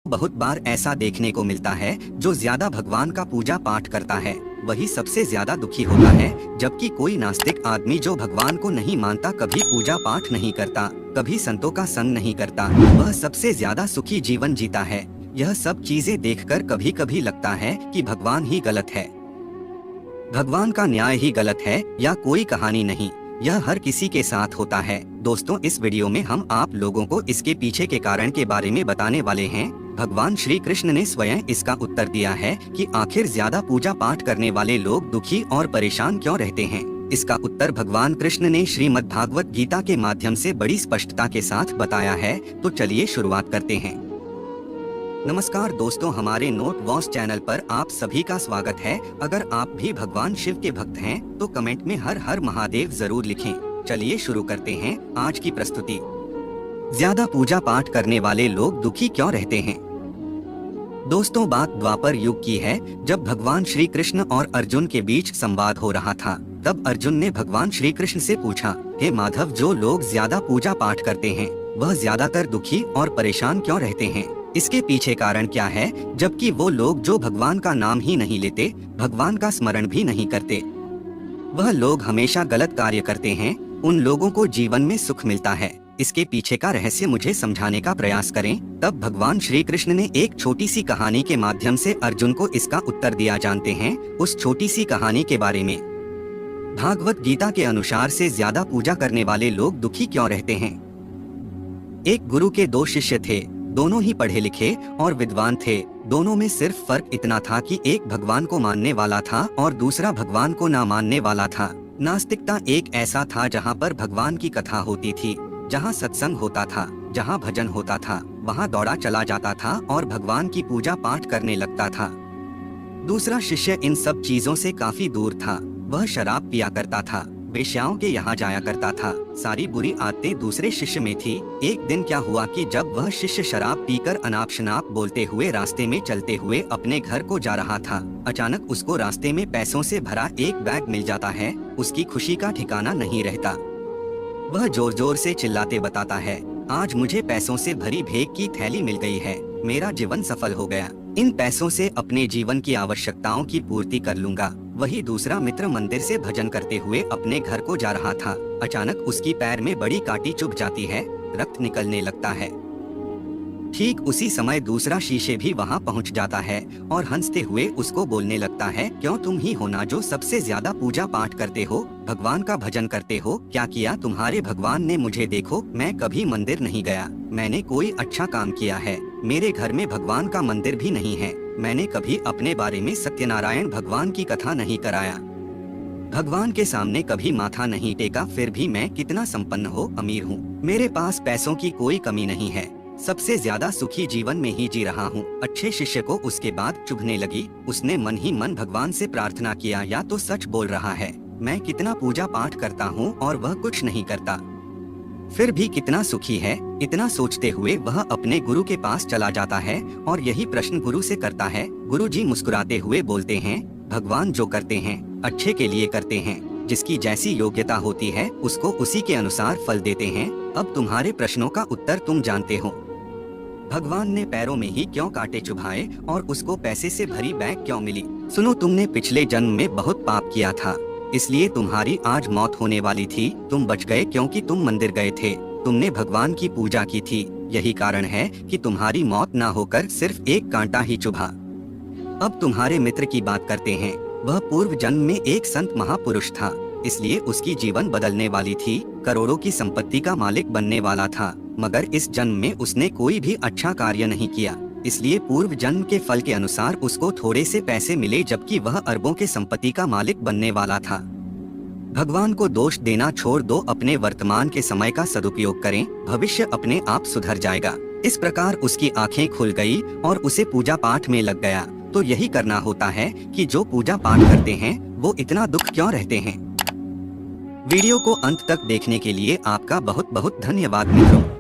बहुत बार ऐसा देखने को मिलता है, जो ज्यादा भगवान का पूजा पाठ करता है वही सबसे ज्यादा दुखी होता है, जबकि कोई नास्तिक आदमी जो भगवान को नहीं मानता, कभी पूजा पाठ नहीं करता, कभी संतों का संग नहीं करता, वह सबसे ज्यादा सुखी जीवन जीता है। यह सब चीजें देखकर कभी कभी लगता है कि भगवान ही गलत है, भगवान का न्याय ही गलत है, या कोई कहानी नहीं। यह हर किसी के साथ होता है। दोस्तों, इस वीडियो में हम आप लोगों को इसके पीछे के कारण के बारे में बताने वाले हैं। भगवान श्री कृष्ण ने स्वयं इसका उत्तर दिया है कि आखिर ज्यादा पूजा पाठ करने वाले लोग दुखी और परेशान क्यों रहते हैं। इसका उत्तर भगवान कृष्ण ने श्रीमद् भागवत गीता के माध्यम से बड़ी स्पष्टता के साथ बताया है। तो चलिए शुरुआत करते हैं। नमस्कार दोस्तों, हमारे नोट वॉच चैनल पर आप सभी का स्वागत है। अगर आप भी भगवान शिव के भक्त हैं तो कमेंट में हर हर महादेव जरूर लिखें। चलिए शुरू करते हैं आज की प्रस्तुति। ज्यादा पूजा पाठ करने वाले लोग दुखी क्यों रहते हैं। दोस्तों, बात द्वापर युग की है, जब भगवान श्री कृष्ण और अर्जुन के बीच संवाद हो रहा था। तब अर्जुन ने भगवान श्री कृष्ण से पूछा, हे माधव, जो लोग ज्यादा पूजा पाठ करते हैं वह ज्यादातर दुखी और परेशान क्यों रहते हैं। इसके पीछे कारण क्या है, जबकि वो लोग जो भगवान का नाम ही नहीं लेते, भगवान का स्मरण भी नहीं करते, वह लोग हमेशा गलत कार्य करते हैं, उन लोगों को जीवन में सुख मिलता है। इसके पीछे का रहस्य मुझे समझाने का प्रयास करें। तब भगवान श्री कृष्ण ने एक छोटी सी कहानी के माध्यम से अर्जुन को इसका उत्तर दिया। जानते हैं उस छोटी सी कहानी के बारे में। भागवत गीता के अनुसार से ज्यादा पूजा करने वाले लोग दुखी क्यों रहते हैं। एक गुरु के दो शिष्य थे, दोनों ही पढ़े लिखे और विद्वान थे। दोनों में सिर्फ फर्क इतना था कि एक भगवान को मानने वाला था और दूसरा भगवान को ना मानने वाला था। नास्तिकता एक ऐसा था जहाँ पर भगवान की कथा होती थी, जहाँ सत्संग होता था, जहाँ भजन होता था, वहाँ दौड़ा चला जाता था और भगवान की पूजा पाठ करने लगता था। दूसरा शिष्य इन सब चीजों से काफी दूर था। वह शराब पिया करता था, वेश्याओं के यहाँ जाया करता था। सारी बुरी आदतें दूसरे शिष्य में थी। एक दिन क्या हुआ कि जब वह शिष्य शराब पीकर अनाप शनाप बोलते हुए रास्ते में चलते हुए अपने घर को जा रहा था, अचानक उसको रास्ते में पैसों से भरा एक बैग मिल जाता है। उसकी खुशी का ठिकाना नहीं रहता। वह जोर जोर से चिल्लाते बताता है, आज मुझे पैसों से भरी भेंट की थैली मिल गई है, मेरा जीवन सफल हो गया, इन पैसों से अपने जीवन की आवश्यकताओं की पूर्ति कर लूंगा। वही दूसरा मित्र मंदिर से भजन करते हुए अपने घर को जा रहा था। अचानक उसकी पैर में बड़ी कांटी चुभ जाती है, रक्त निकलने लगता है। ठीक उसी समय दूसरा शीशे भी वहां पहुंच जाता है और हंसते हुए उसको बोलने लगता है, क्यों तुम ही हो ना जो सबसे ज्यादा पूजा पाठ करते हो, भगवान का भजन करते हो। क्या किया तुम्हारे भगवान ने, मुझे देखो, मैं कभी मंदिर नहीं गया, मैंने कोई अच्छा काम किया है, मेरे घर में भगवान का मंदिर भी नहीं है, मैंने कभी अपने बारे में सत्यनारायण भगवान की कथा नहीं कराया, भगवान के सामने कभी माथा नहीं टेका, फिर भी मैं कितना संपन्न हो अमीर हूँ, मेरे पास पैसों की कोई कमी नहीं है, सबसे ज्यादा सुखी जीवन में ही जी रहा हूँ। अच्छे शिष्य को उसके बाद चुभने लगी। उसने मन ही मन भगवान से प्रार्थना किया, या तो सच बोल रहा है, मैं कितना पूजा पाठ करता हूँ और वह कुछ नहीं करता, फिर भी कितना सुखी है। इतना सोचते हुए वह अपने गुरु के पास चला जाता है और यही प्रश्न गुरु से करता है। गुरु जी मुस्कुराते हुए बोलते हैं, भगवान जो करते हैं अच्छे के लिए करते हैं, जिसकी जैसी योग्यता होती है उसको उसी के अनुसार फल देते हैं। अब तुम्हारे प्रश्नों का उत्तर तुम जानते हो। भगवान ने पैरों में ही क्यों कांटे चुभाए और उसको पैसे से भरी बैग क्यों मिली। सुनो, तुमने पिछले जन्म में बहुत पाप किया था, इसलिए तुम्हारी आज मौत होने वाली थी। तुम बच गए क्योंकि तुम मंदिर गए थे, तुमने भगवान की पूजा की थी। यही कारण है कि तुम्हारी मौत ना होकर सिर्फ एक कांटा ही चुभा। अब तुम्हारे मित्र की बात करते हैं। वह पूर्व जन्म में एक संत महापुरुष था, इसलिए उसकी जीवन बदलने वाली थी, करोड़ों की संपत्ति का मालिक बनने वाला था, मगर इस जन्म में उसने कोई भी अच्छा कार्य नहीं किया, इसलिए पूर्व जन्म के फल के अनुसार उसको थोड़े से पैसे मिले, जबकि वह अरबों के संपत्ति का मालिक बनने वाला था। भगवान को दोष देना छोड़ दो, अपने वर्तमान के समय का सदुपयोग करें, भविष्य अपने आप सुधर जाएगा। इस प्रकार उसकी आंखें खुल गई और उसे पूजा पाठ में लग गया। तो यही करना होता है कि जो पूजा पाठ करते हैं वो इतना दुख क्यों रहते हैं। वीडियो को अंत तक देखने के लिए आपका बहुत बहुत धन्यवाद मित्रों।